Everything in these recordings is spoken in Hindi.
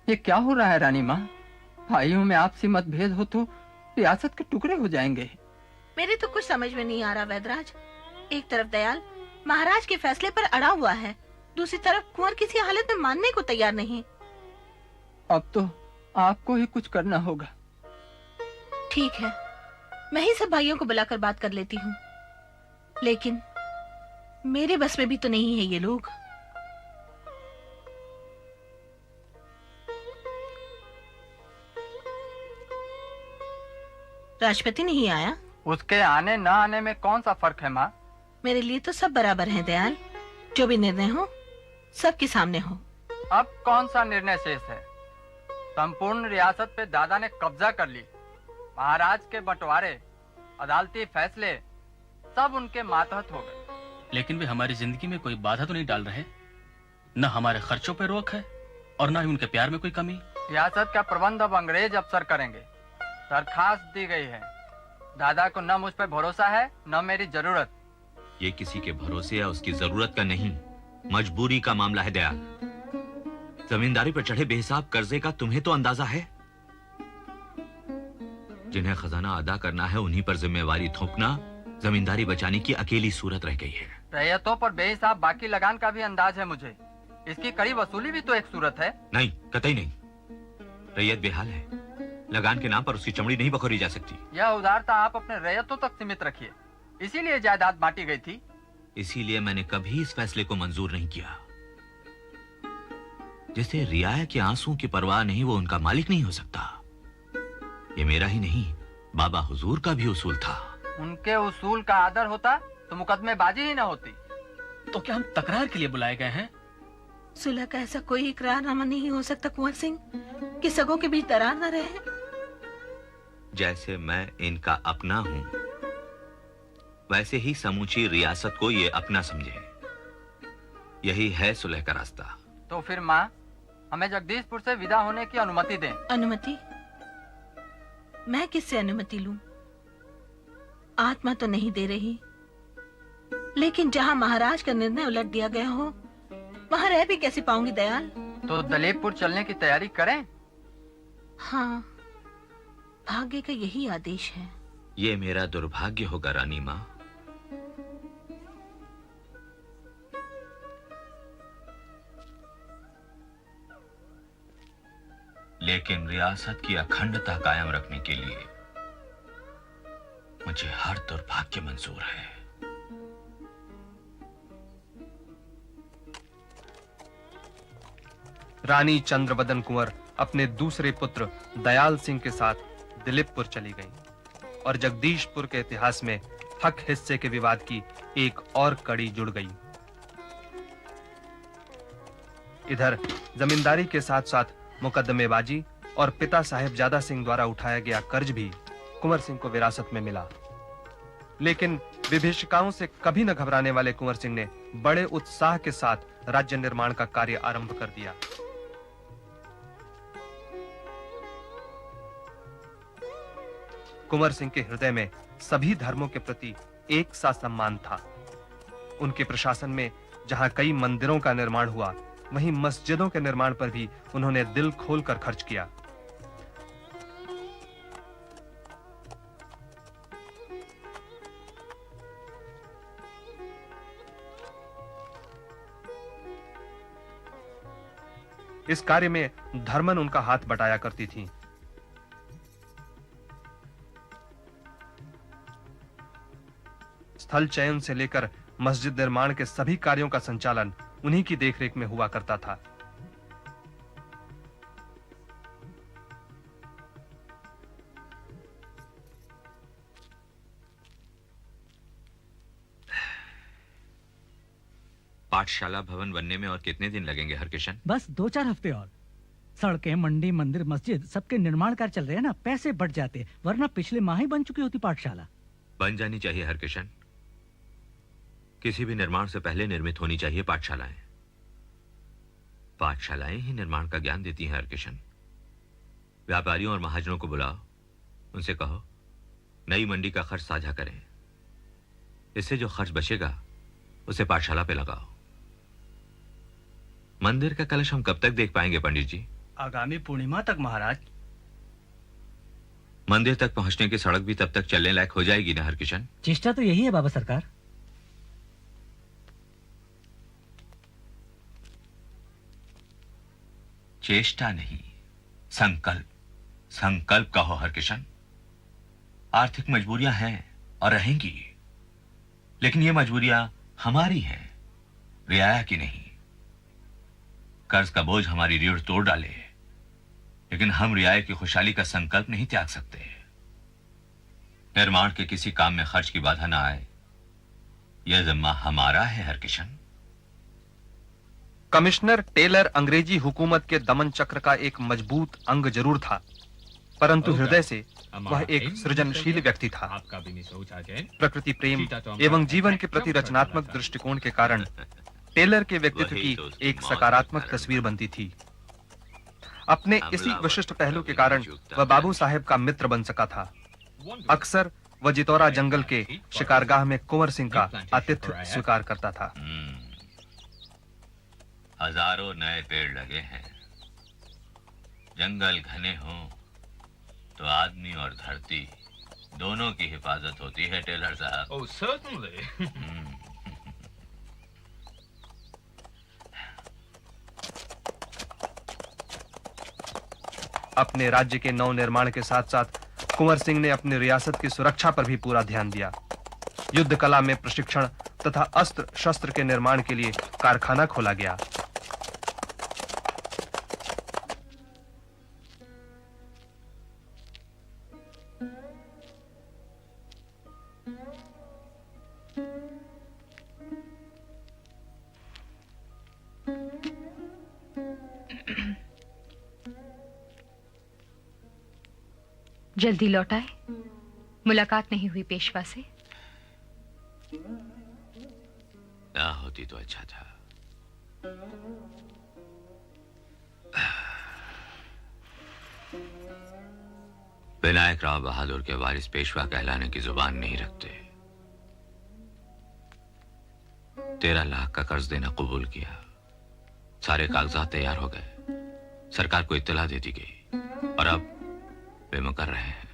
ये क्या हो रहा है रानी माँ? भाइयों में आपसी मतभेद हो तो रियासत के टुकड़े हो जाएंगे। मेरे तो कुछ समझ में नहीं आ रहा वैदराज। एक तरफ दयाल महाराज के फैसले पर अड़ा हुआ है, दूसरी तरफ कुंवर किसी हालत में मानने को तैयार नहीं। अब तो आपको ही कुछ करना होगा। ठीक है, मैं ही सब भाइयों को बुलाकर बात कर लेती हूँ, लेकिन मेरे बस में भी तो नहीं है ये लोग। राष्ट्रपति नहीं आया? उसके आने न आने में कौन सा फर्क है माँ? मेरे लिए तो सब बराबर हैं दयाल। जो भी निर्णय हो सबके सामने हो। अब कौन सा निर्णय शेष है? संपूर्ण रियासत पे दादा ने कब्जा कर ली। महाराज के बंटवारे, अदालती फैसले सब उनके मातहत हो गए। लेकिन वे हमारी जिंदगी में कोई बाधा तो नहीं डाल रहे। न हमारे खर्चों पे रोक है और न ही उनके प्यार में कोई कमी। रियासत का प्रबंध अब अंग्रेज अफसर करेंगे। दरखास्त दी गई है। दादा को न मुझ पर भरोसा है न मेरी जरूरत। ये किसी के भरोसे या उसकी जरूरत का नहीं, मजबूरी का मामला है दयाल। जमींदारी पर चढ़े बेहिसाब कर्जे का तुम्हें तो अंदाजा है। जिन्हें खजाना अदा करना है उन्हीं पर जिम्मेवारी थोपना जमींदारी बचाने की अकेली सूरत रह गई है। रैयतों पर बेहिसाब बाकी लगान का भी अंदाज है मुझे। इसकी कड़ी वसूली भी तो एक सूरत है। नहीं, कतई नहीं। रैयत बेहाल है। लगान के नाम पर उसकी चमड़ी नहीं बखोरी जा सकती। यह उदारता आप अपने रैयतों तक सीमित रखिए। इसीलिए जायदाद बांटी गई थी। इसीलिए मैंने कभी इस फैसले को मंजूर नहीं किया। जिसे रियाया के आंसू की परवाह नहीं वो उनका मालिक नहीं हो सकता। ये मेरा ही नहीं, बाबा हुजूर का भी उसूल था। उनके उसूल का आदर होता तो मुकदमेबाजी ही न होती। तो क्या हम तकरार के लिए बुलाए गए हैं? सुलह का ऐसा कोई इकरारनामा नहीं हो सकता कुंवर सिंह कि सगों के बीच दरार न रहे। जैसे मैं इनका अपना हूं, वैसे ही समूची रियासत को ये अपना समझे। यही है सुलह का रास्ता। तो फिर माँ, हमें जगदीशपुर से विदा होने की अनुमति दें। अनुमति? मैं किससे अनुमति लूं? आत्मा तो नहीं दे रही, लेकिन जहां महाराज का निर्णय उलट दिया गया हो वहां रह भी कैसे पाऊंगी दयाल? तो दलीपपुर चलने की तैयारी करें। हाँ, भाग्य का यही आदेश है। ये मेरा दुर्भाग्य होगा रानी माँ। लेकिन रियासत की अखंडता कायम रखने के लिए मुझे हर दुर्भाग्य मंजूर है। रानी चंद्रवदन कुंवर अपने दूसरे पुत्र दयाल सिंह के साथ दिलीपपुर चली गईं और जगदीशपुर के इतिहास में हक हिस्से के विवाद की एक और कड़ी जुड़ गई। इधर जमींदारी के साथ-साथ मुकदमेबाजी और पिता साहिबजादा सिंह द्वारा उठाया गया कर्ज भी कुंवर सिंह को विरासत में मिला। लेकिन विभीषिकाओं से कभी न घबराने वाले कुंवर सिंह ने बड़े उत्साह के साथ राज्य निर्माण का कार्य आरंभ कर दिया। कुंवर सिंह के हृदय में सभी धर्मों के प्रति एक सा सम्मान था। उनके प्रशासन में जहां कई मंदिरों का निर्माण हुआ, वहीं मस्जिदों के निर्माण पर भी उन्होंने दिल खोलकर खर्च किया। इस कार्य में धर्मन उनका हाथ बटाया करती थीं। स्थल चयन से लेकर मस्जिद निर्माण के सभी कार्यों का संचालन उन्हीं की देखरेख में हुआ करता था। पाठशाला भवन बनने में और कितने दिन लगेंगे हरकिशन? बस 2-4 हफ्ते और। सड़कें, मंडी, मंदिर, मस्जिद सबके निर्माण कार्य चल रहे हैं ना, पैसे बढ़ जाते, वरना पिछले माह ही बन चुकी होती पाठशाला। बन जानी चाहिए हरकिशन। किसी भी निर्माण से पहले निर्मित होनी चाहिए पाठशालाएं। पाठशालाएं ही निर्माण का ज्ञान देती हैं हरकिशन। व्यापारियों और महाजनों को बुलाओ, उनसे कहो नई मंडी का खर्च साझा करें। इससे जो खर्च बचेगा उसे पाठशाला पे लगाओ। मंदिर का कलश हम कब तक देख पाएंगे पंडित जी? आगामी पूर्णिमा तक महाराज। मंदिर तक पहुंचने की सड़क भी तब तक चलने लायक हो जाएगी ना हरकिशन? चेष्टा तो यही है बाबा सरकार। चेष्टा नहीं, संकल्प। संकल्प कहो हरकिशन। आर्थिक मजबूरियां हैं और रहेंगी, लेकिन ये मजबूरियां हमारी हैं, रियाया की नहीं। कर्ज का बोझ हमारी रीढ़ तोड़ डाले, लेकिन हम रियाया की खुशहाली का संकल्प नहीं त्याग सकते। निर्माण के किसी काम में खर्च की बाधा ना आए, यह जिम्मा हमारा है हरकिशन। कमिश्नर टेलर अंग्रेजी हुकूमत के दमन चक्र का एक मजबूत अंग जरूर था, परंतु हृदय से वह एक सृजनशील व्यक्ति था। प्रकृति प्रेम एवं जीवन के प्रति रचनात्मक दृष्टिकोण के कारण टेलर के व्यक्तित्व की एक सकारात्मक तस्वीर बनती थी। अपने इसी विशिष्ट पहलू के कारण वह बाबू साहेब का मित्र बन सका था। अक्सर वह जितौरा जंगल के शिकारगाह में कुंवर सिंह का आतिथ्य स्वीकार करता था। हजारों नए पेड़ लगे हैं। जंगल घने हों तो आदमी और धरती दोनों की हिफाजत होती है टेलर साहब। Oh, certainly. अपने राज्य के नव निर्माण के साथ साथ कुंवर सिंह ने अपनी रियासत की सुरक्षा पर भी पूरा ध्यान दिया। युद्ध कला में प्रशिक्षण तथा अस्त्र शस्त्र के निर्माण के लिए कारखाना खोला गया। जल्दी लौट आए, मुलाकात नहीं हुई पेशवा से। ना होती तो अच्छा था। विनायक राव बहादुर के वारिस पेशवा कहलाने की जुबान नहीं रखते। 13 लाख का कर्ज देना कबूल किया। सारे कागजात तैयार हो गए, सरकार को इत्तला दे दी गई और अब वे मुकर रहे हैं।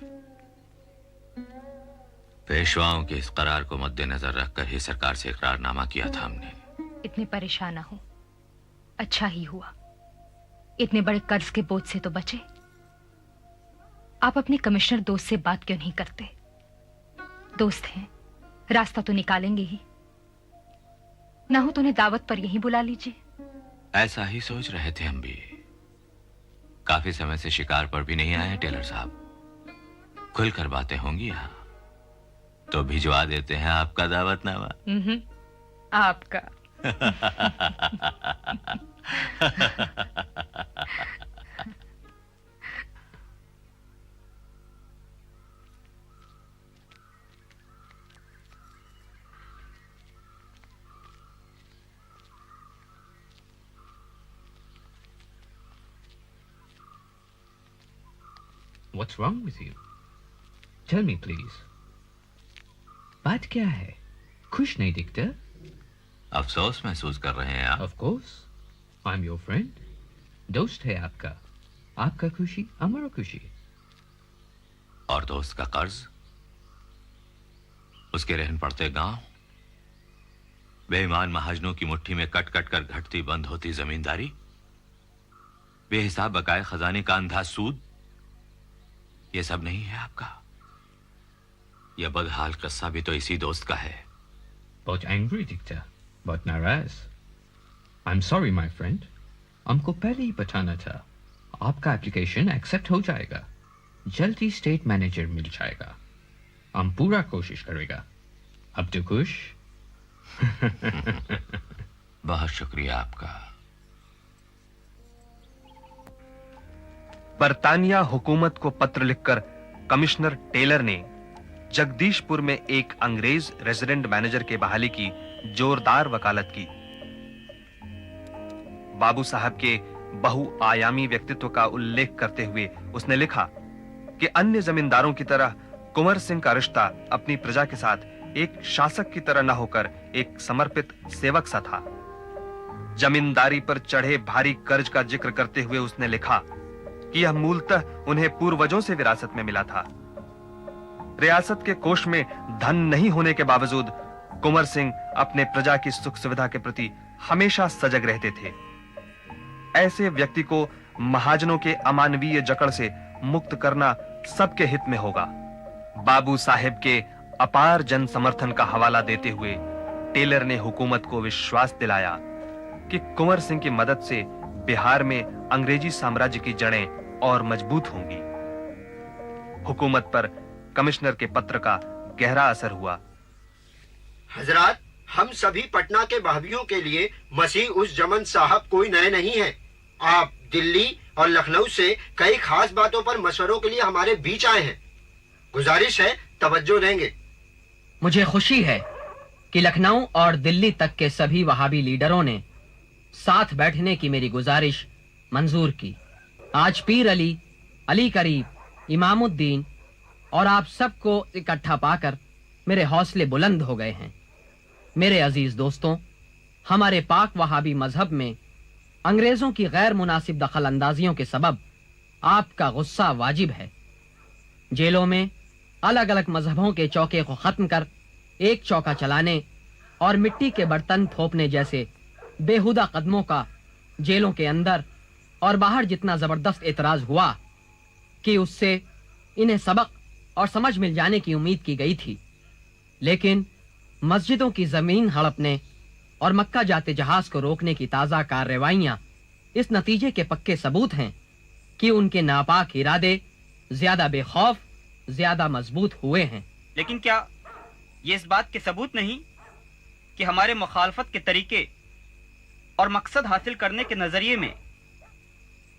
पेशवाओं के इस करार को मद्देनजर रखकर ही सरकार से इकरारनामा किया था हमने। इतने परेशान ना हो, अच्छा ही हुआ। इतने बड़े कर्ज के बोझ से तो बचे। आप अपने कमिश्नर दोस्त से बात क्यों नहीं करते? दोस्त हैं, रास्ता तो निकालेंगे ही। ना हो तो उन्हें दावत पर यहीं बुला लीजिए। ऐसा ही सोच रहे थे हम भी। काफी समय से शिकार पर भी नहीं आए टेलर साहब। खुलकर बातें होंगी यहाँ तो भिजवा देते हैं आपका दावतनामा। आपका। What's wrong with you? Tell me, please. बात क्या है? खुश नहीं दिखते? अफसोस महसूस कर रहे हैं आप? Of course. I'm your friend. दोस्त है आपका। आपका खुशी हमारा खुशी। और दोस्त का कर्ज, उसके रहन पड़ते गांव, बेईमान महाजनों की मुट्ठी में कट कट कर घटती बंद होती जमींदारी, बेहिसाब बकाए खजाने का अंधा सूद, ये सब नहीं है आपका। यह बदहाल किस्सा भी तो इसी दोस्त का है। बहुत angry दिखता, बहुत नाराज। I'm sorry my friend. हमको पहले ही बताना था। आपका एप्लीकेशन एक्सेप्ट हो जाएगा। जल्दी स्टेट मैनेजर मिल जाएगा। हम पूरा कोशिश करेगा। अब तो खुश? बहुत शुक्रिया आपका। बरतानिया हुकूमत को पत्र लिखकर कमिश्नर टेलर ने जगदीशपुर में एक अंग्रेज रेजिडेंट मैनेजर के बहाली की जोरदार वकालत की। बाबू साहब के बहुआयामी व्यक्तित्व का उल्लेख करते हुए उसने लिखा कि अन्य जमींदारों की तरह कुंवर सिंह का रिश्ता अपनी प्रजा के साथ एक शासक की तरह न होकर एक समर्पित सेवक सा था। जमींदारी पर चढ़े भारी कर्ज का जिक्र करते हुए उसने लिखा कि यह मूलतः उन्हें पूर्वजों से विरासत में मिला था। रियासत के कोष में धन नहीं होने के बावजूद कुंवर सिंह अपने प्रजा की सुख सुविधा के प्रति हमेशा सजग रहते थे। ऐसे व्यक्ति को महाजनों के अमानवीय जकड़ से मुक्त करना सबके हित में होगा। बाबू साहेब के अपार जन समर्थन का हवाला देते हुए टेलर ने हुकूमत को विश्वास दिलाया कि कुंवर सिंह की मदद से बिहार में अंग्रेजी साम्राज्य की जड़ें और मजबूत होंगी। हुकूमत पर कमिश्नर के पत्र का गहरा असर हुआ। हजरात, हम सभी पटना के बहवियों के लिए मसीह उस जमन साहब कोई नए नहीं हैं। आप दिल्ली और लखनऊ से कई खास बातों पर मशवरों के लिए हमारे बीच आए हैं। गुजारिश है तवज्जो देंगे। मुझे खुशी है कि लखनऊ और दिल्ली तक के सभी वहाबी लीडरों ने साथ बैठने की मेरी गुजारिश मंजूर की। आज पीर अली, अली करीब, इमामुद्दीन और आप सबको इकट्ठा पाकर मेरे हौसले बुलंद हो गए हैं। मेरे अजीज दोस्तों, हमारे पाक वहाबी मजहब में अंग्रेजों की गैर मुनासिब दखल अंदाजियों के सबब आपका गुस्सा वाजिब है। जेलों में अलग अलग मजहबों के चौके को खत्म कर एक चौका चलाने और मिट्टी के बर्तन थोपने जैसे बेहुदा कदमों का जेलों के अंदर और बाहर जितना जबरदस्त एतराज हुआ कि उससे इन्हें सबक और समझ मिल जाने की उम्मीद की गई थी, लेकिन मस्जिदों की जमीन हड़पने और मक्का जाते जहाज को रोकने की ताजा कार्रवाइयां इस नतीजे के पक्के सबूत हैं कि उनके नापाक इरादे ज्यादा बेखौफ, ज्यादा मजबूत हुए हैं। लेकिन क्या ये इस बात के सबूत नहीं कि हमारे मुखालफत के तरीके और मकसद हासिल करने के नजरिए में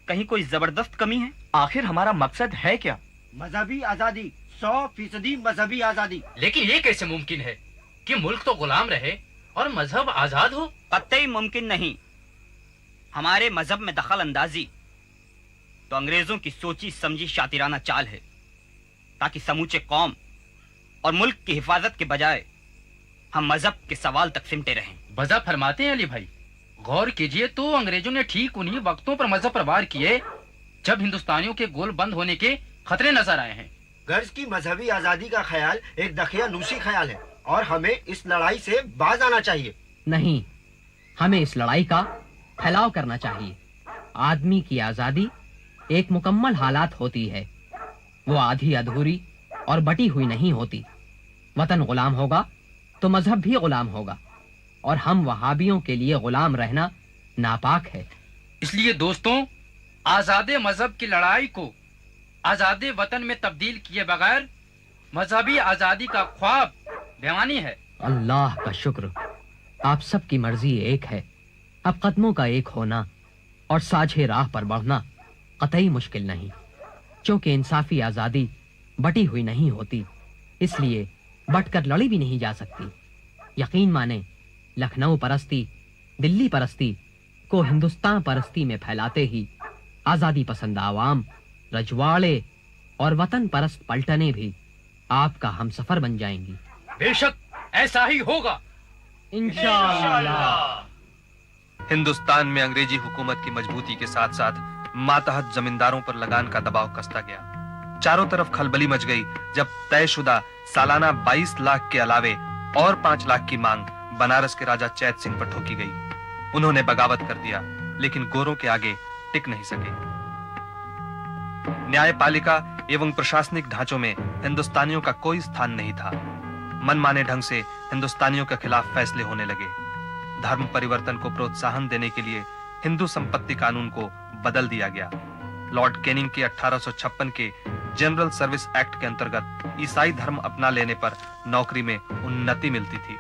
कहीं कोई जबरदस्त कमी है? आखिर हमारा मकसद है क्या? मजहबी आजादी, 100% मजहबी आजादी। लेकिन ये कैसे मुमकिन है कि मुल्क तो गुलाम रहे और मजहब आजाद हो? कतई मुमकिन नहीं। हमारे मजहब में दखल अंदाजी तो अंग्रेजों की सोची समझी शातिराना चाल है, ताकि समूचे कौम और मुल्क की हिफाजत के बजाय हम मजहब के सवाल तक सिमटे रहें। वजह फरमाते हैं अली भाई, गौर कीजिए तो अंग्रेजों ने ठीक उन्हीं वक्तों पर मजहब पर वार किए जब हिंदुस्तानियों के गोल बंद होने के खतरे नजर आए हैं। गर्ज की मजहबी आजादी का ख्याल एक दखियानूसी ख्याल है और हमें इस लड़ाई से बाज आना चाहिए। नहीं, हमें इस लड़ाई का फैलाव करना चाहिए। आदमी की आजादी एक मुकम्मल हालात होती है, वो आधी अधूरी और बटी हुई नहीं होती। वतन गुलाम होगा तो मजहब भी गुलाम होगा, और हम वहाबियों के लिए गुलाम रहना नापाक है। इसलिए दोस्तों, आजादे मजहब की लड़ाई को आजादे वतन में तब्दील किए बगैर मजहबी आजादी का ख्वाब बेमानी है। अल्लाह का शुक्र, आप सबकी मर्जी एक है। अब कदमों का एक होना और साझे राह पर बढ़ना कतई मुश्किल नहीं, क्योंकि इंसाफी आजादी बटी हुई नहीं होती, इसलिए बटकर लड़ी भी नहीं जा सकती। यकीन माने, लखनऊ परस्ती, दिल्ली परस्ती को हिंदुस्तान परस्ती में फैलाते ही आजादी पसंद आवाम, रजवाड़े और वतन परस्त पलटने भी आपका हमसफर बन जाएंगी। बेशक ऐसा ही होगा, इंशाअल्लाह। हिंदुस्तान में अंग्रेजी हुकूमत की मजबूती के साथ साथ मातहत जमींदारों पर लगान का दबाव कसता गया। चारों तरफ खलबली मच गई जब तयशुदा सालाना 22 लाख के अलावे और 5 लाख की मांग बनारस के राजा चैत सिंह पर ठोकी गई। उन्होंने बगावत कर दिया, लेकिन गोरों के आगे टिक नहीं सके। न्यायपालिका एवं प्रशासनिक ढांचों में हिंदुस्तानियों का कोई स्थान नहीं था। मनमाने ढंग से हिंदुस्तानियों के खिलाफ फैसले होने लगे। धर्म परिवर्तन को प्रोत्साहन देने के लिए हिंदू संपत्ति कानून को बदल दिया गया। लॉर्ड कैनिंग के 1856 के जनरल सर्विस एक्ट के अंतर्गत ईसाई धर्म अपना लेने पर नौकरी में उन्नति मिलती थी।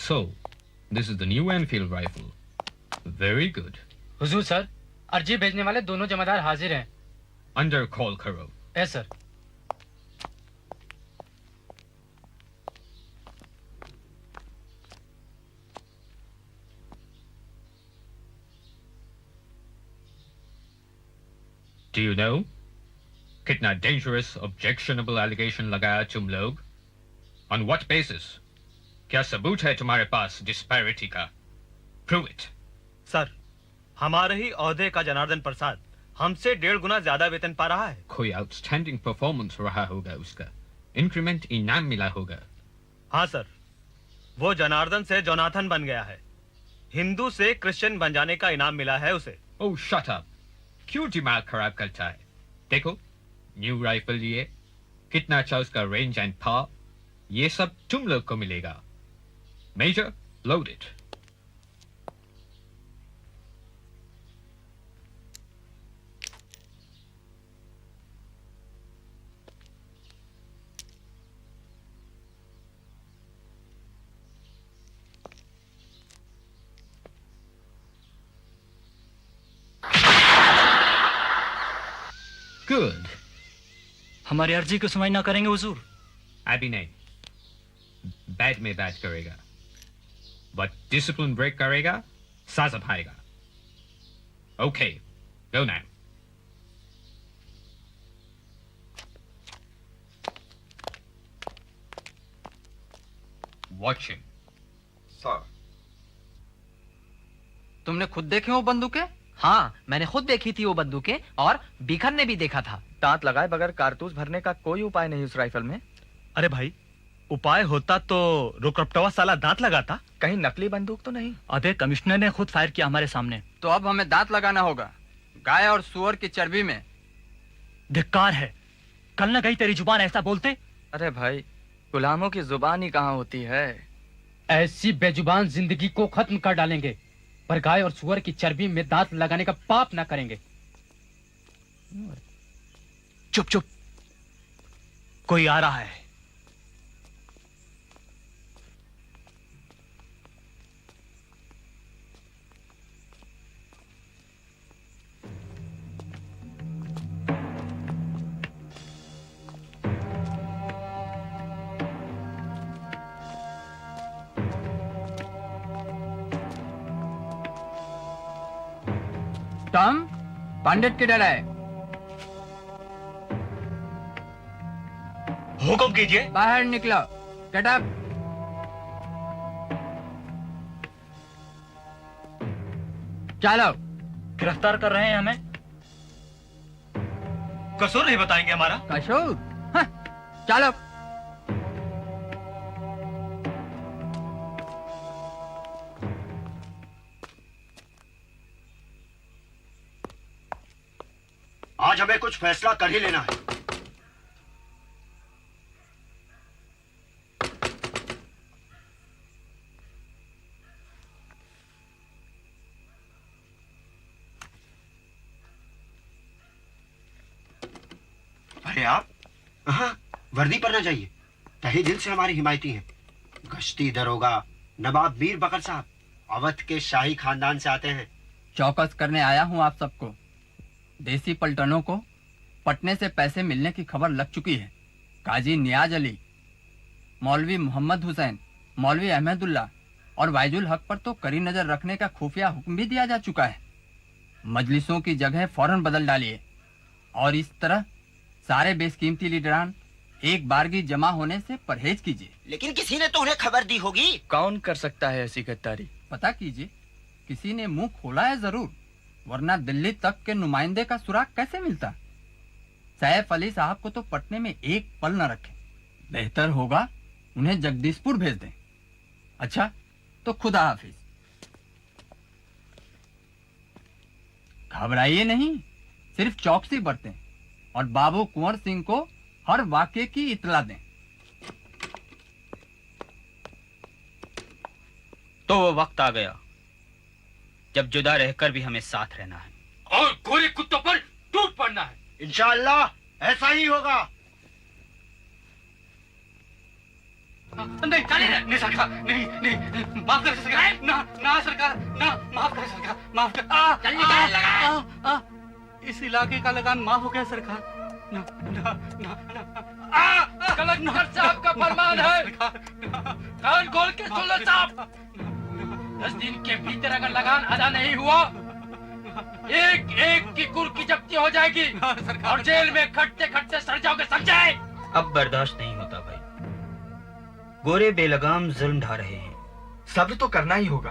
So, this is the new Enfield rifle. Very good. Hazur sir, अर्जी भेजने वाले दोनों जमादार हाजिर हैं। Under call करो। Yes sir. Do you know कितना dangerous, objectionable allegation लगाया तुम लोग? On what basis? क्या सबूत है तुम्हारे पास डिस्पैरिटी का? Prove it. सर, हमारे ही ओहदे का जनार्दन प्रसाद हमसे 1.5 गुना ज्यादा वेतन पा रहा है। कोई आउटस्टैंडिंग परफॉर्मेंस रहा होगा उसका, इंक्रीमेंट इनाम मिला होगा। हाँ सर, वो जनार्दन से जोनाथन बन गया है। हिंदू से क्रिश्चियन बन जाने का इनाम मिला है उसे। ओह शट अप, क्यों दिमाग खराब करता है? देखो, न्यू राइफल लिए, कितना अच्छा उसका रेंज एंड पावर, ये सब तुम लोग को मिलेगा। Major, load it. गुड। हमारी अर्जी को सुनवाई ना करेंगे हुजूर? अभी नहीं, बैट में बैट करेगा, बट डिसिप्लिन ब्रेक करेगा, सजा पाएगा। Okay, go now. Watch him. Sir, तुमने खुद देखे वो बंदूकें? हाँ, मैंने खुद देखी थी वो बंदूकें, और बीखन ने भी देखा था। दांत लगाए बगैर कारतूस भरने का कोई उपाय नहीं उस राइफल में। अरे भाई, उपाय होता तो रुकरप्टवा साला दांत लगाता। कहीं नकली बंदूक तो नहीं? अबे, कमिश्नर ने खुद फायर किया हमारे सामने। तो अब हमें दांत लगाना होगा गाय और सुअर की चर्बी में। धिक्कार है, कल न गई तेरी जुबान ऐसा बोलते। अरे भाई, गुलामों की जुबान ही कहाँ होती है। ऐसी बेजुबान जिंदगी को खत्म कर डालेंगे, पर गाय और सुअर की चर्बी में दांत लगाने का पाप ना करेंगे। चुप चुप, कोई आ रहा है। टॉम, पंडित किधर है? हुक्म कीजिए। बाहर निकलो। Get up. चलो। गिरफ्तार कर रहे हैं हमें। कसूर नहीं बताएंगे हमारा। कसूर? हाँ, चलो। आज हमें कुछ फैसला कर ही लेना है। अरे आप? हाँ, वर्दी पर ना जाइए। तहे दिल से हमारी हिमायती हैं। गश्ती दरोगा नवाब मीर बकर साहब अवध के शाही खानदान से आते हैं। चौकस करने आया हूं आप सबको। देसी पलटनों को पटने से पैसे मिलने की खबर लग चुकी है। काजी नियाज अली, मौलवी मोहम्मद हुसैन, मौलवी अहमदुल्ला और वाइजुल हक पर तो कड़ी नजर रखने का खुफिया हुक्म भी दिया जा चुका है। मजलिसों की जगह फौरन बदल डालिए और इस तरह सारे बेशकीमती लीडरान एक बारगी जमा होने से परहेज कीजिए। लेकिन किसी ने तो उन्हें खबर दी होगी। कौन कर सकता है ऐसी गद्दारी? पता कीजिए, किसी ने मुंह खोला है जरूर, वरना दिल्ली तक के नुमाइंदे का सुराग कैसे मिलता? सैफ अली साहब को तो पटने में एक पल न रखें। बेहतर होगा उन्हें जगदीशपुर भेज दें। अच्छा, तो खुदा हाफिज। घबराइए नहीं, सिर्फ चौकसी बरतें और बाबू कुंवर सिंह को हर वाकये की इतला दें। तो वो वक्त आ गया जब जुदा रहकर भी हमें साथ रहना है और गोरे कुत्तों पर टूट पड़ना है। इंशाअल्लाह ऐसा ही होगा। नहीं, नहीं सरकार, नहीं, माफ कर सरकार, ना सरकार, ना, माफ कर सरकार, माफ कर। इस इलाके का लगान माफ हो गया सरकार। ना, ना, ना, ना। कलेक्टर साहब का फरमान है, कान खोल के सुन लो साहब। 10 दिन के भीतर अगर लगान अदा नहीं हुआ, एक एक की कुल की जब्ती हो जाएगी और जेल में खटते खटते सड़ जाओगे, समझे? अब बर्दाश्त नहीं होता भाई। गोरे बेलगाम जुल्म ढा रहे हैं। सब्र तो करना ही होगा।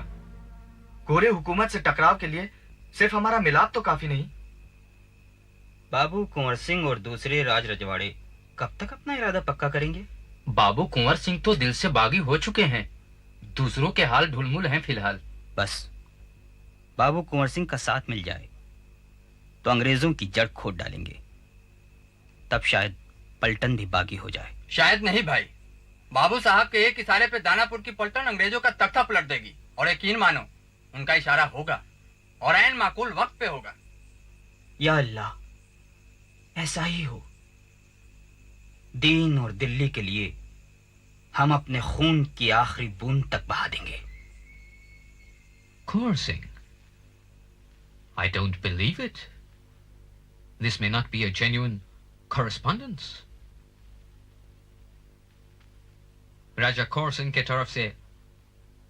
गोरे हुकूमत से टकराव के लिए सिर्फ हमारा मिलाप तो काफी नहीं। बाबू कुंवर सिंह और दूसरे राज रजवाड़े कब तक अपना इरादा पक्का करेंगे? बाबू कुंवर सिंह तो दिल से बागी हो चुके हैं, दूसरों के हाल ढुलमुल हैं फिलहाल। बस बाबू कुंवर सिंह का साथ मिल जाए तो अंग्रेजों की जड़ खोद डालेंगे, तब शायद पलटन भी बागी हो जाए। शायद नहीं भाई, बाबू साहब के एक इशारे पे दानापुर की पलटन अंग्रेजों का तख्ता पलट देगी। और यकीन मानो उनका इशारा होगा और ऐन माकूल वक्त पे होगा। या अल्लाह, ऐसा ही हो। दीन और दिल्ली के लिए हम अपने खून की आखिरी बूंद तक बहा देंगे। Kunwar Singh, I don't believe it. This may not be a genuine correspondence. राजा कौर सिंह के तरफ से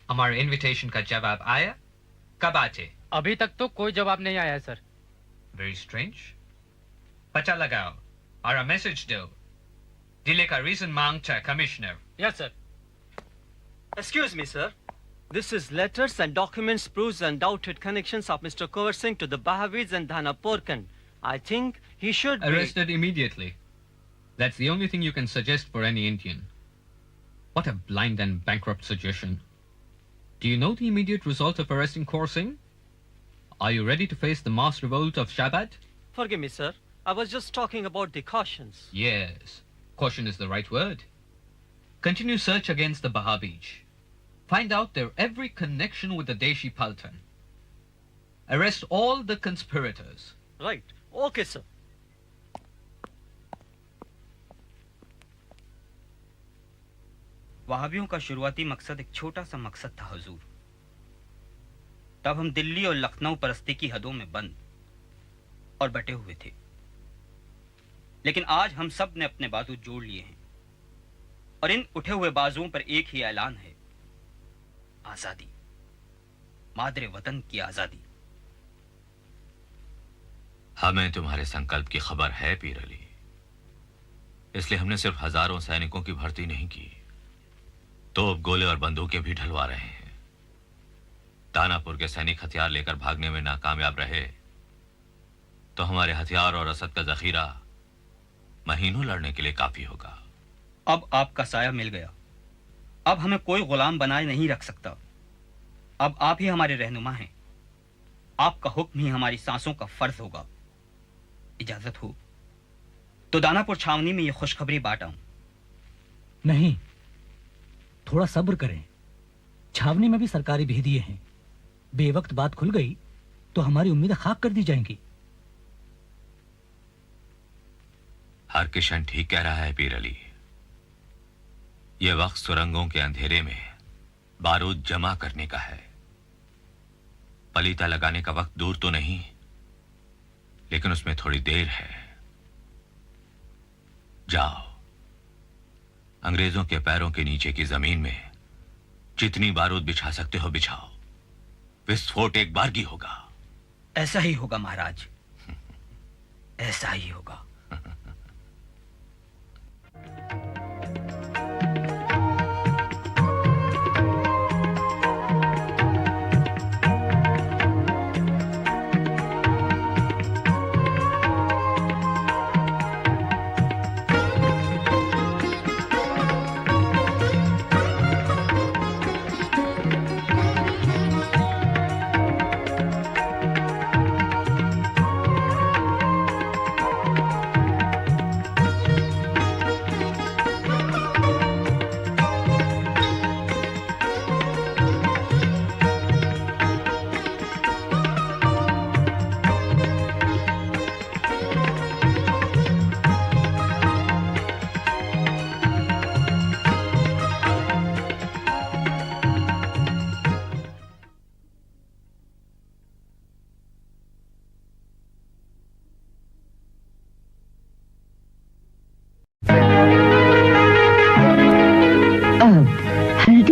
हमारे इनविटेशन का जवाब आया? कब आते? अभी तक तो कोई जवाब नहीं आया है सर। Very strange. पता लगाओ और मैसेज दो। दिल्ली का रीजन मांगता commissioner. Yes sir. Excuse me, sir. This is letters and documents proves undoubted connections of Mr. Kunwar Singh to the Bahavis and Dhanaporkan. I think he should be Arrested immediately. That's the only thing you can suggest for any Indian. What a blind and bankrupt suggestion. Do you know the immediate result of arresting Kaur Singh? Are you ready to face the mass revolt of Shabad? Forgive me, sir. I was just talking about the cautions. Yes, caution is the right word. Continue search against the Bahabij. Find out their every connection with the Deshi Paltan. Arrest all the conspirators. Right. Okay, sir. वहाबियों का शुरुआती मकसद एक छोटा सा मकसद था हुजूर। तब हम दिल्ली और लखनऊ परस्ती की हदों में बंद और बटे हुए थे, लेकिन आज हम सब ने अपने बाजू जोड़ लिए हैं और इन उठे हुए बाजुओं पर एक ही ऐलान है, आजादी, मादरे वतन की आजादी। हमें तुम्हारे संकल्प की खबर है पीर अली, इसलिए हमने सिर्फ हजारों सैनिकों की भर्ती नहीं की, तोप गोले और बंदूकें भी ढलवा रहे हैं। दानापुर के सैनिक हथियार लेकर भागने में नाकामयाब रहे तो हमारे हथियार और असद का जखीरा महीनों लड़ने के लिए काफी होगा। अब आपका साया मिल गया, अब हमें कोई गुलाम बनाए नहीं रख सकता। अब आप ही हमारे रहनुमा हैं, आपका हुक्म ही हमारी सांसों का फर्ज होगा। इजाजत हो तो दानापुर छावनी में ये खुशखबरी बांटाऊं। नहीं, थोड़ा सब्र करें। छावनी में भी सरकारी भेदिए हैं, बेवक्त बात खुल गई तो हमारी उम्मीदें खाक कर दी जाएंगी। हरकिशन ठीक कह रहा है पीर अली, यह वक्त सुरंगों के अंधेरे में बारूद जमा करने का है। पलीता लगाने का वक्त दूर तो नहीं, लेकिन उसमें थोड़ी देर है। जाओ, अंग्रेजों के पैरों के नीचे की जमीन में जितनी बारूद बिछा सकते हो बिछाओ, विस्फोट एक बारगी होगा। ऐसा ही होगा महाराज, ऐसा ही होगा।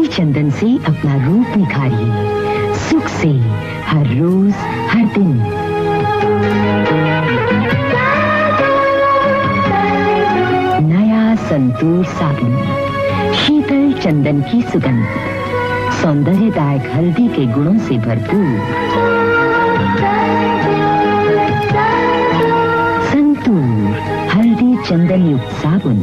चंदन से अपना रूप निखारिए, सुख से हर रोज हर दिन। नया संतूर साबुन, शीतल चंदन की सुगंध, सौंदर्यदायक हल्दी के गुणों से भरपूर संतूर हल्दी चंदन युक्त साबुन।